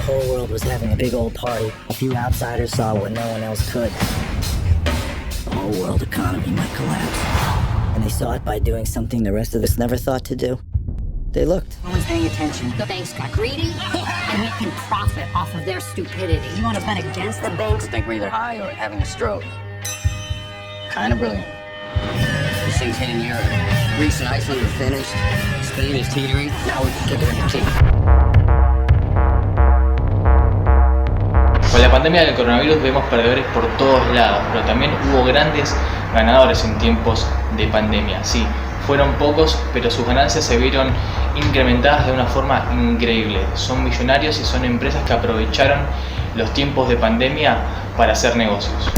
whole world was having a big old party. A few outsiders saw what no one else could. The whole world economy might collapse. And they saw it by doing something the rest of us never thought to do. They looked. No one's paying attention. The banks got greedy, and we can profit off of their stupidity. You want to bet against the banks? Think we're either high or having a stroke. Kind of brilliant. This thing's hitting Europe. Greece and Iceland are finished. Spain is teetering. Now we can kick it in the teeth. Con la pandemia del coronavirus vemos perdedores por todos lados, pero también hubo grandes ganadores en tiempos de pandemia. Sí, fueron pocos, pero sus ganancias se vieron incrementadas de una forma increíble. Son millonarios y son empresas que aprovecharon los tiempos de pandemia para hacer negocios.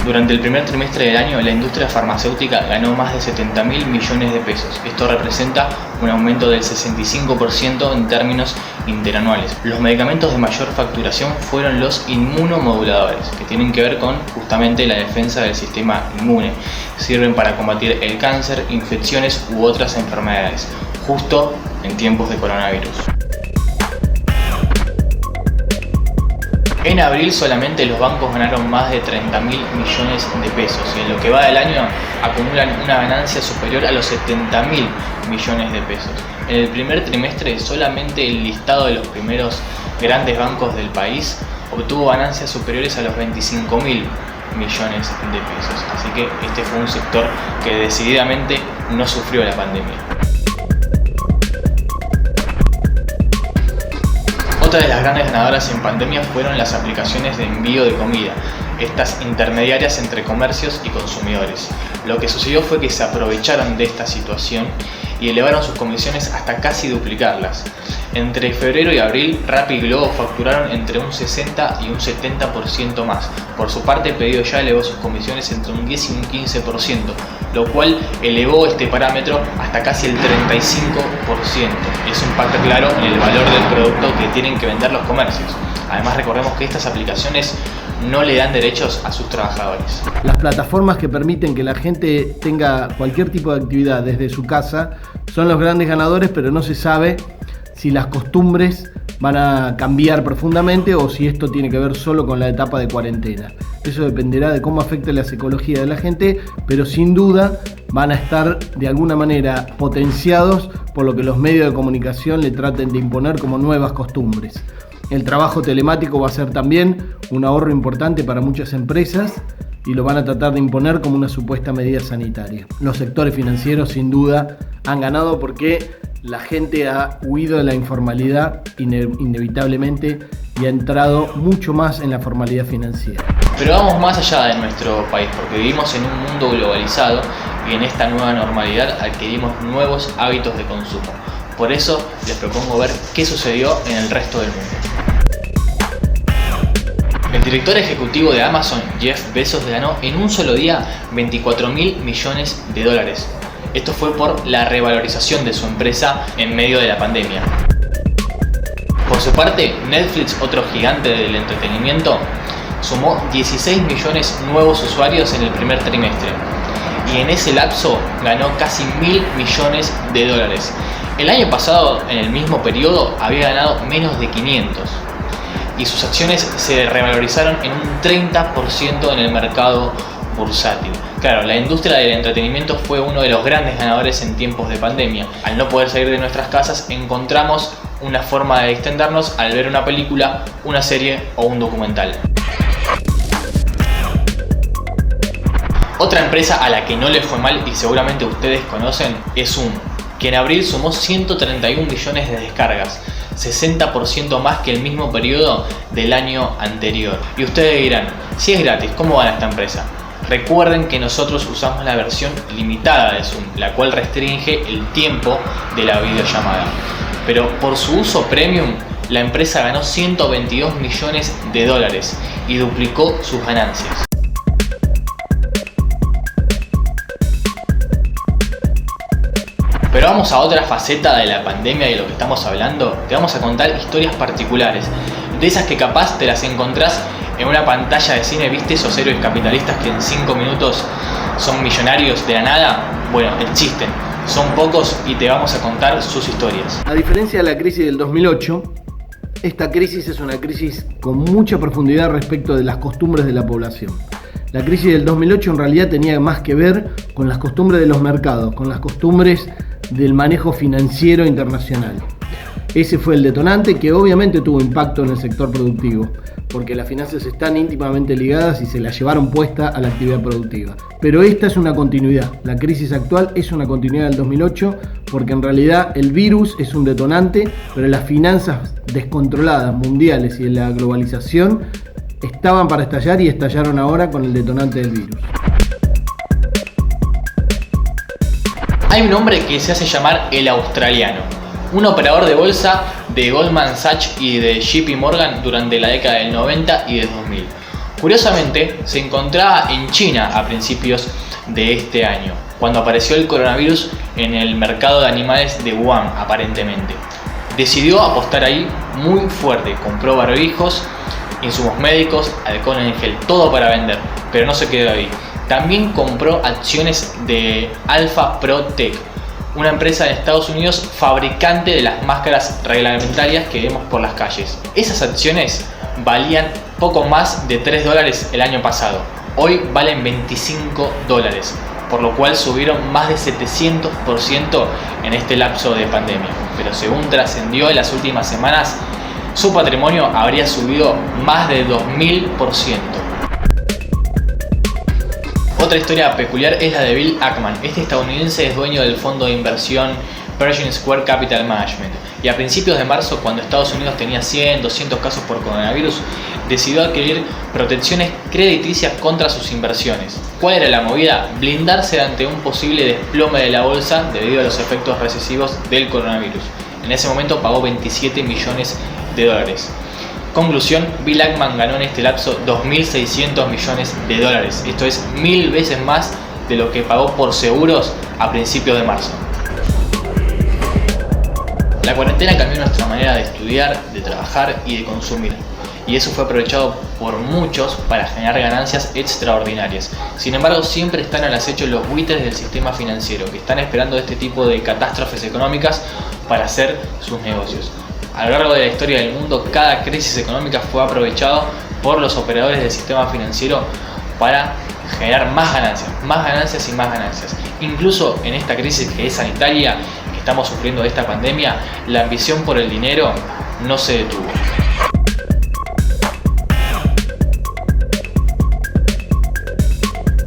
Durante el primer trimestre del año, la industria farmacéutica ganó más de 70.000 millones de pesos. Esto representa un aumento del 65% en términos interanuales. Los medicamentos de mayor facturación fueron los inmunomoduladores, que tienen que ver con justamente la defensa del sistema inmune. Sirven para combatir el cáncer, infecciones u otras enfermedades, justo en tiempos de coronavirus. En abril solamente los bancos ganaron más de 30.000 millones de pesos y en lo que va del año acumulan una ganancia superior a los 70.000 millones de pesos. En el primer trimestre solamente el listado de los primeros grandes bancos del país obtuvo ganancias superiores a los 25.000 millones de pesos. Así que este fue un sector que decididamente no sufrió la pandemia. Otra de las grandes ganadoras en pandemia fueron las aplicaciones de envío de comida, estas intermediarias entre comercios y consumidores. Lo que sucedió fue que se aprovecharon de esta situación y elevaron sus comisiones hasta casi duplicarlas. Entre febrero y abril, Rappi y Globo facturaron entre un 60 y un 70% más. Por su parte, Pedido Ya elevó sus comisiones entre un 10 y un 15%, lo cual elevó este parámetro hasta casi el 35%. Eso impacta claro en el valor del producto que tienen que vender los comercios. Además, recordemos que estas aplicaciones no le dan derechos a sus trabajadores. Las plataformas que permiten que la gente tenga cualquier tipo de actividad desde su casa son los grandes ganadores, pero no se sabe si las costumbres van a cambiar profundamente o si esto tiene que ver solo con la etapa de cuarentena. Eso dependerá de cómo afecte la psicología de la gente, pero sin duda van a estar de alguna manera potenciados por lo que los medios de comunicación le traten de imponer como nuevas costumbres. El trabajo telemático va a ser también un ahorro importante para muchas empresas y lo van a tratar de imponer como una supuesta medida sanitaria. Los sectores financieros sin duda han ganado porque la gente ha huido de la informalidad inevitablemente y ha entrado mucho más en la formalidad financiera. Pero vamos más allá de nuestro país, porque vivimos en un mundo globalizado y en esta nueva normalidad adquirimos nuevos hábitos de consumo. Por eso les propongo ver qué sucedió en el resto del mundo. El director ejecutivo de Amazon, Jeff Bezos, ganó en un solo día 24.000 millones de dólares. Esto fue por la revalorización de su empresa en medio de la pandemia. Por su parte, Netflix, otro gigante del entretenimiento, sumó 16 millones nuevos usuarios en el primer trimestre y en ese lapso ganó casi 1.000 millones de dólares. El año pasado, en el mismo periodo, había ganado menos de 500 y sus acciones se revalorizaron en un 30% en el mercado bursátil. Claro, la industria del entretenimiento fue uno de los grandes ganadores en tiempos de pandemia. Al no poder salir de nuestras casas, encontramos una forma de distendernos al ver una película, una serie o un documental. Otra empresa a la que no le fue mal y seguramente ustedes conocen es Zoom, que en abril sumó 131 millones de descargas, 60% más que el mismo periodo del año anterior. Y ustedes dirán, si es gratis, ¿cómo gana esta empresa? Recuerden que nosotros usamos la versión limitada de Zoom, la cual restringe el tiempo de la videollamada. Pero por su uso premium, la empresa ganó 122 millones de dólares y duplicó sus ganancias. Pero vamos a otra faceta de la pandemia y de lo que estamos hablando. Te vamos a contar historias particulares, de esas que capaz te las encontrás en una pantalla de cine. ¿Viste esos héroes capitalistas que en 5 minutos son millonarios de la nada? Bueno, existen. Son pocos y te vamos a contar sus historias. A diferencia de la crisis del 2008, esta crisis es una crisis con mucha profundidad respecto de las costumbres de la población. La crisis del 2008 en realidad tenía más que ver con las costumbres de los mercados, con las costumbres del manejo financiero internacional. Ese fue el detonante que obviamente tuvo impacto en el sector productivo, porque las finanzas están íntimamente ligadas y se las llevaron puesta a la actividad productiva. Pero esta es una continuidad, la crisis actual es una continuidad del 2008, porque en realidad el virus es un detonante, pero las finanzas descontroladas mundiales y la globalización estaban para estallar y estallaron ahora con el detonante del virus. Hay un hombre que se hace llamar el australiano, un operador de bolsa de Goldman Sachs y de JP Morgan durante la década del 90 y del 2000. Curiosamente, se encontraba en China a principios de este año, cuando apareció el coronavirus en el mercado de animales de Wuhan, aparentemente. Decidió apostar ahí muy fuerte, compró barbijos, insumos médicos, alcohol en gel, todo para vender, pero no se quedó ahí. También compró acciones de Alpha Protec, una empresa de Estados Unidos fabricante de las máscaras reglamentarias que vemos por las calles. Esas acciones valían poco más de $3 el año pasado. Hoy valen $25, por lo cual subieron más de 700% en este lapso de pandemia. Pero según trascendió en las últimas semanas, su patrimonio habría subido más de 2000%. Otra historia peculiar es la de Bill Ackman. Este estadounidense es dueño del fondo de inversión Pershing Square Capital Management, y a principios de marzo, cuando Estados Unidos tenía 100, 200 casos por coronavirus, decidió adquirir protecciones crediticias contra sus inversiones. ¿Cuál era la movida? Blindarse ante un posible desplome de la bolsa debido a los efectos recesivos del coronavirus. En ese momento pagó $27 millones. Conclusión, Bill Ackman ganó en este lapso $2.600 millones. Esto es 1000 veces más de lo que pagó por seguros a principios de marzo. La cuarentena cambió nuestra manera de estudiar, de trabajar y de consumir, y eso fue aprovechado por muchos para generar ganancias extraordinarias. Sin embargo, siempre están al acecho los buitres del sistema financiero, que están esperando este tipo de catástrofes económicas para hacer sus negocios. A lo largo de la historia del mundo, cada crisis económica fue aprovechado por los operadores del sistema financiero para generar más ganancias y más ganancias. Incluso en esta crisis que es sanitaria, que estamos sufriendo de esta pandemia, la ambición por el dinero no se detuvo.